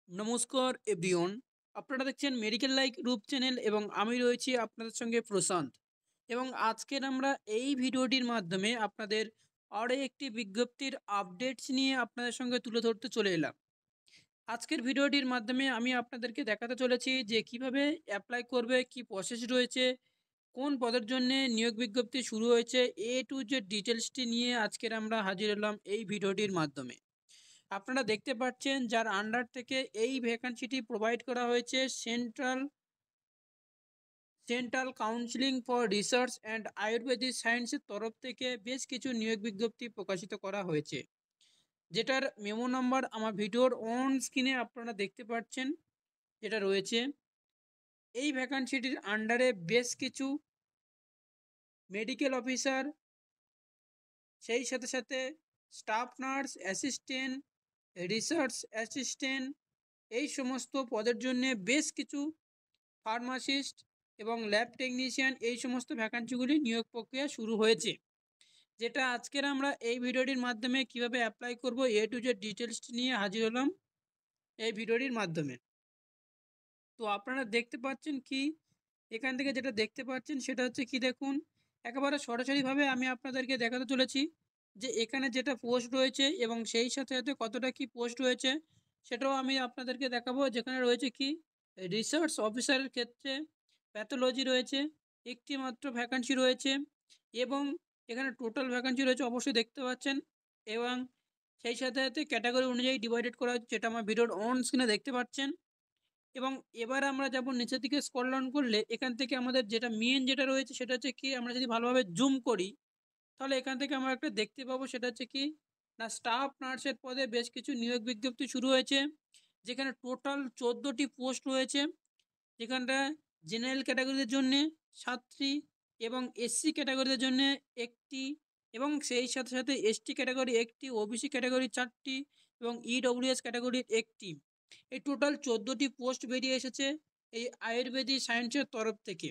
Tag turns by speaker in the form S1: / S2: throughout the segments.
S1: নমস্কার এভরিওন। আপনারা দেখছেন মেডিকেল লাইক রূপ চ্যানেল এবং আমি রয়েছি আপনাদের সঙ্গে প্রশান্ত। এবং আজকের আমরা এই ভিডিওটির মাধ্যমে আপনাদের আরও একটি বিজ্ঞপ্তির আপডেটস নিয়ে আপনাদের সঙ্গে তুলে ধরতে চলে এলাম। আজকের ভিডিওটির মাধ্যমে আমি আপনাদেরকে দেখাতে চলেছি যে কিভাবে অ্যাপ্লাই করবে, কি প্রসেস রয়েছে, কোন পদের জন্য নিয়োগ বিজ্ঞপ্তি শুরু হয়েছে, এ টু জেড ডিটেলসটি নিয়ে আজকের আমরা হাজির হলাম এই ভিডিওটির মাধ্যমে। আপনারা দেখতে পাচ্ছেন যার আন্ডার থেকে এই ভ্যাকান্সিটি প্রোভাইড করা হয়েছে central counselling for research and Ayurvedic সায়েন্সের তরফ থেকে বেশ কিছু নিয়োগ বিজ্ঞপ্তি প্রকাশিত করা হয়েছে, যেটার মেমো নাম্বার আমার ভিডিওর অন স্ক্রিনে আপনারা দেখতে পাচ্ছেন যেটা রয়েছে। এই ভ্যাকান্সিটির আন্ডারে বেশ কিছু মেডিকেল অফিসার, সেই সাথে সাথে staff nurse assistant, research assistant, এই সমস্ত পদের জন্য বেশ কিছু ফার্মাসিস্ট এবং ল্যাব টেকনিশিয়ান, এই সমস্ত ভ্যাকান্সিগুলি নিয়োগ প্রক্রিয়া শুরু হয়েছে, যেটা আজকের আমরা এই ভিডিওটির মাধ্যমে কিভাবে অ্যাপ্লাই করব এ টু জেড ডিটেলসটি নিয়ে হাজির হলাম এই ভিডিওটির মাধ্যমে। তো আপনারা দেখতে পাচ্ছেন কি, এখান থেকে যেটা দেখতে পাচ্ছেন সেটা হচ্ছে কি, দেখুন একেবারে সরাসরিভাবে আমি আপনাদেরকে দেখাতে চলেছি যে এখানে যেটা পোস্ট রয়েছে এবং সেই সাথে সাথে কতটা কি পোস্ট রয়েছে সেটাও আমি আপনাদেরকে দেখাবো। যেখানে রয়েছে কি, রিসার্চ অফিসারের ক্ষেত্রে প্যাথোলজি রয়েছে, একটি মাত্র ভ্যাকান্সি রয়েছে এবং এখানে টোটাল ভ্যাকান্সি রয়েছে অবশ্যই দেখতে পাচ্ছেন, এবং সেই সাথে সাথে ক্যাটাগরি অনুযায়ী ডিভাইডেড করা হচ্ছে, যেটা আমার ভিডিওর অন স্ক্রিনে দেখতে পাচ্ছেন। এবং এবার আমরা যাব নিচের দিকে স্ক্রল ডাউন করলে এখান থেকে আমাদের যেটা মেন যেটা রয়েছে সেটা হচ্ছে কি, আমরা যদি ভালোভাবে জুম করি তাহলে এখান থেকে আমরা একটা দেখতে পাবো সেটা হচ্ছে কি না, স্টাফ নার্সের পদে বেশ কিছু নিয়োগ বিজ্ঞপ্তি শুরু হয়েছে, যেখানে টোটাল 14টি পোস্ট রয়েছে। যেখানটা জেনারেল ক্যাটাগরিদের জন্য 7টি এবং এসসি ক্যাটাগরিদের জন্য একটি, এবং সেই সাথে সাথে এসটি ক্যাটাগরি একটি, ওবিসি ক্যাটাগরি 4টি এবং ইডব্লিউএস ক্যাটাগরির একটি। এই টোটাল 14টি পোস্ট বেরিয়ে এসেছে এই আয়ুর্বেদিক সায়েন্সের তরফ থেকে।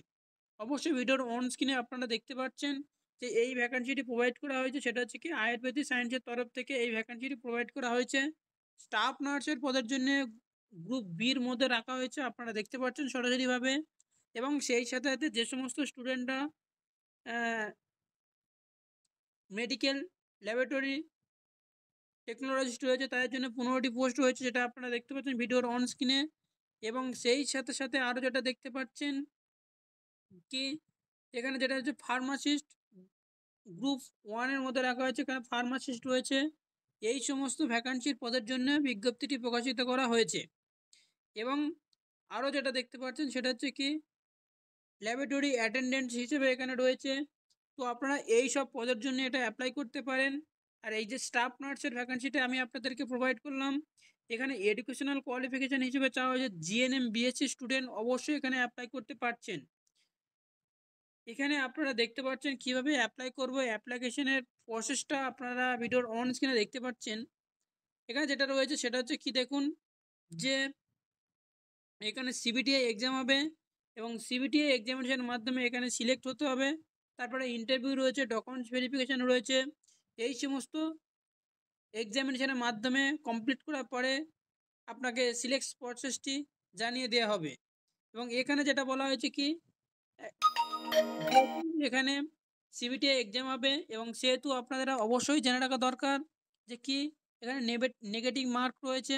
S1: অবশ্যই ভিডিওর অন স্ক্রিনে আপনারা দেখতে পাচ্ছেন যে এই ভ্যাকান্সিটি প্রোভাইড করা হয়েছে, সেটা হচ্ছে কি আয়ুর্বেদিক সায়েন্সের তরফ থেকে এই ভ্যাকান্সিটি প্রোভাইড করা হয়েছে। স্টাফ নার্সের পদের জন্য গ্রুপ বির মধ্যে রাখা হয়েছে, আপনারা দেখতে পাচ্ছেন সরাসরিভাবে। এবং সেই সাথে সাথে যে সমস্ত স্টুডেন্টরা মেডিকেল ল্যাবরেটরি টেকনোলজিস্ট রয়েছে তাদের জন্য 15টি পোস্ট রয়েছে, যেটা আপনারা দেখতে পাচ্ছেন ভিডিওর অন স্ক্রিনে। এবং সেই সাথে সাথে আরও যেটা দেখতে পাচ্ছেন কি, এখানে যেটা হচ্ছে ফার্মাসিস্ট গ্রুপ 1-এর মধ্যে রাখা হয়েছে, এখানে ফার্মাসিস্ট রয়েছে। এই সমস্ত ভ্যাকান্সির পদের জন্য বিজ্ঞপ্তিটি প্রকাশিত করা হয়েছে। এবং আরও যেটা দেখতে পাচ্ছেন সেটা হচ্ছে কি, ল্যাবরেটরি অ্যাটেন্ডেন্ট হিসেবে এখানে রয়েছে। তো আপনারা এই সব পদের জন্য এটা অ্যাপ্লাই করতে পারেন। আর এই যে স্টাফ নার্সের ভ্যাকান্সিটা আমি আপনাদেরকে প্রোভাইড করলাম, এখানে এডুকেশনাল কোয়ালিফিকেশান হিসেবে চাওয়া হয়েছে জিএনএম বিএসসি স্টুডেন্ট, অবশ্যই এখানে অ্যাপ্লাই করতে পারছেন। এখানে আপনারা দেখতে পাচ্ছেন কিভাবে অ্যাপ্লাই করব, অ্যাপ্লিকেশনের প্রসেসটা আপনারা ভিডিওর অন স্ক্রিনে দেখতে পাচ্ছেন। এখানে যেটা রয়েছে সেটা হচ্ছে কি, দেখুন যে এখানে সিবিটিআই এক্সাম হবে এবং সিবিটিআই এক্সামিনেশনের মাধ্যমে এখানে সিলেক্ট হতে হবে। তারপরে ইন্টারভিউ রয়েছে, ডকুমেন্টস ভেরিফিকেশান রয়েছে। এই সমস্ত এক্সামিনেশনের মাধ্যমে কমপ্লিট করার পরে আপনাকে সিলেক্ট প্রসেসটি জানিয়ে দেওয়া হবে। এবং এখানে যেটা বলা হয়েছে কি, এখানে সিবিটিআই এক্সাম হবে এবং সেহেতু আপনাদের অবশ্যই জেনে রাখা দরকার যে কি, এখানে নেগেটিভ মার্ক রয়েছে।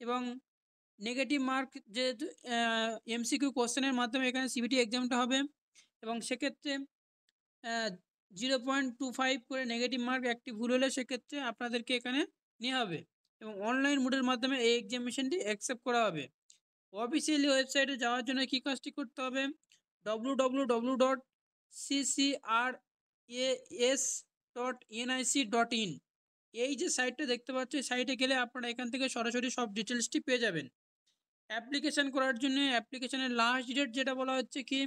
S1: এবং নেগেটিভ মার্ক যেহেতু এমসিকিউ কোশ্চেনের মাধ্যমে এখানে সিবিটি এক্সামটা হবে, এবং সেক্ষেত্রে 0.25 করে নেগেটিভ মার্ক একটি ভুল হলে সেক্ষেত্রে আপনাদেরকে এখানে নেওয়া হবে এবং অনলাইন মোডের মাধ্যমে এই এক্সামিনেশনটি অ্যাকসেপ্ট করা হবে। অফিসিয়ালি ওয়েবসাইটে যাওয়ার জন্য কী কাজটি করতে হবে, www.ccras.nic.in, এই যে সাইটটা দেখতে পাচ্ছেন, সাইটে গেলে আপনারা এখান থেকে সরাসরি সব ডিটেলসটি পেয়ে যাবেন। অ্যাপ্লিকেশান করার জন্য অ্যাপ্লিকেশানের লাস্ট ডেট যেটা বলা হচ্ছে কি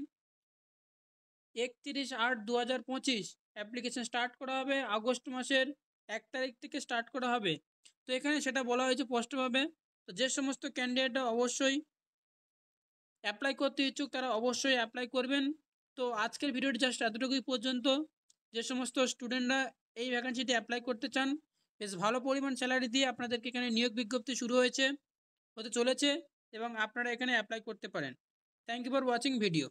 S1: 31/8/2025 অ্যাপ্লিকেশান স্টার্ট করা হবে, আগস্ট মাসের 1 তারিখ থেকে স্টার্ট করা হবে। তো এখানে সেটা বলা হয়েছে স্পষ্টভাবে। তো যে সমস্ত ক্যান্ডিডেটরা অবশ্যই অ্যাপ্লাই করতে ইচ্ছুক তারা অবশ্যই অ্যাপ্লাই করবেন। তো আজকের ভিডিওটি জাস্ট এতটুকুই পর্যন্ত। যে সমস্ত স্টুডেন্টরা এই ভ্যাকান্সিটি অ্যাপ্লাই করতে চান, বেশ ভালো পরিমাণ স্যালারি দিয়ে আপনাদেরকে এখানে নিয়োগ বিজ্ঞপ্তি শুরু হয়েছে। হতে চলেছে এবং আপনারা এখানে অ্যাপ্লাই করতে পারেন। Thank you for watching video.